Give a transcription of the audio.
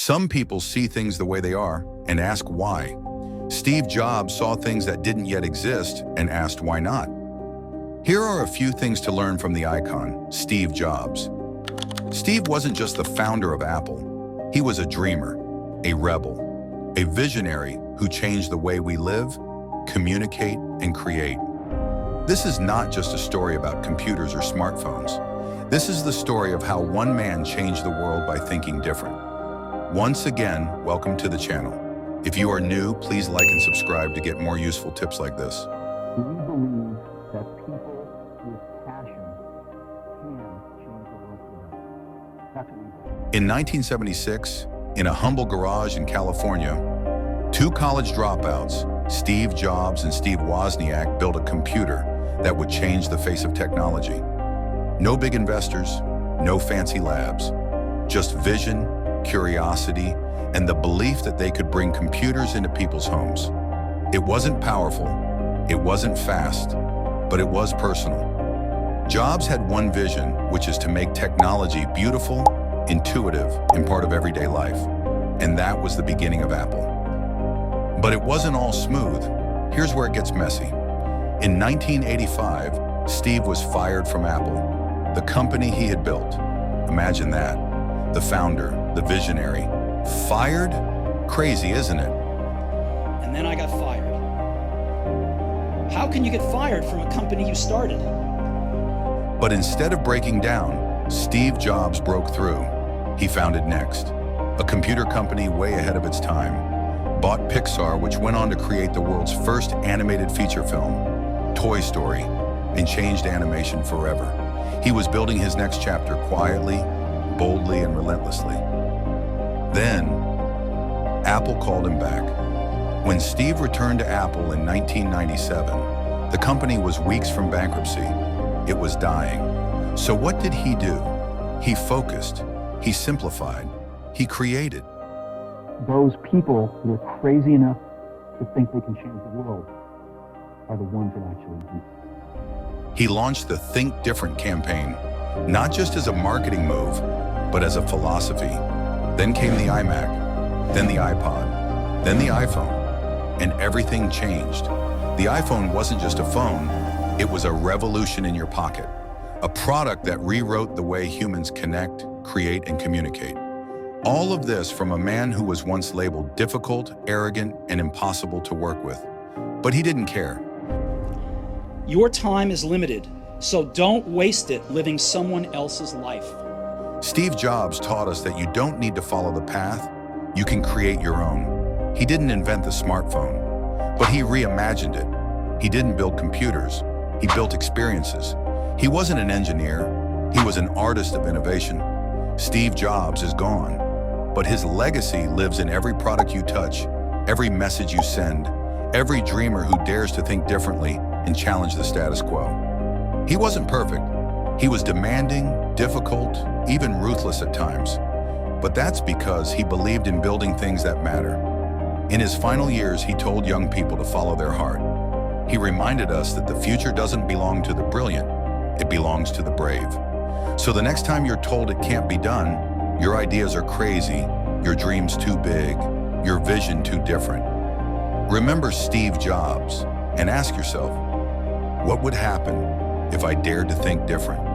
Some people see things the way they are and ask why. Steve Jobs saw things that didn't yet exist and asked why not. Here are a few things to learn from the icon, Steve Jobs. Steve wasn't just the founder of Apple. He was a dreamer, a rebel, a visionary who changed the way we live, communicate, and create. This is not just a story about computers or smartphones. This is the story of how one man changed the world by thinking different. Once again, welcome to the channel. If you are new, please like and subscribe to get more useful tips like this. Do we believe that people with passion can change the world for them? That's what we believe. In 1976, in a humble garage in California, two college dropouts, Steve Jobs and Steve Wozniak, built a computer that would change the face of technology. No big investors, no fancy labs, just vision, curiosity, and the belief that they could bring computers into people's homes. It wasn't powerful, it wasn't fast, but it was personal. Jobs had one vision, which is to make technology beautiful, intuitive, and part of everyday life. And that was the beginning of Apple. But it wasn't all smooth. Here's where it gets messy. In 1985, Steve was fired from Apple, the company he had built. Imagine that. The founder, the visionary. Fired? Crazy, isn't it? And then I got fired. How can you get fired from a company you started? But instead of breaking down, Steve Jobs broke through. He founded Next, a computer company way ahead of its time, bought Pixar, which went on to create the world's first animated feature film, Toy Story, and changed animation forever. He was building his next chapter quietly, boldly, and relentlessly. Then, Apple called him back. When Steve returned to Apple in 1997, the company was weeks from bankruptcy. It was dying. So what did he do? He focused, he simplified, he created. Those people who are crazy enough to think they can change the world are the ones that actually do. He launched the Think Different campaign, not just as a marketing move, but as a philosophy. Then came the iMac, then the iPod, then the iPhone, and everything changed. The iPhone wasn't just a phone, it was a revolution in your pocket, a product that rewrote the way humans connect, create, and communicate. All of this from a man who was once labeled difficult, arrogant, and impossible to work with. But he didn't care. Your time is limited, so don't waste it living someone else's life. Steve Jobs taught us that you don't need to follow the path, you can create your own. He didn't invent the smartphone, but he reimagined it. He didn't build computers, he built experiences. He wasn't an engineer, he was an artist of innovation. Steve Jobs is gone, but his legacy lives in every product you touch, every message you send, every dreamer who dares to think differently and challenge the status quo. He wasn't perfect. He was demanding, difficult, even ruthless at times. But that's because he believed in building things that matter. In his final years, he told young people to follow their heart. He reminded us that the future doesn't belong to the brilliant, it belongs to the brave. So the next time you're told it can't be done, your ideas are crazy, your dreams too big, your vision too different, remember Steve Jobs and ask yourself, what would happen if I dared to think different?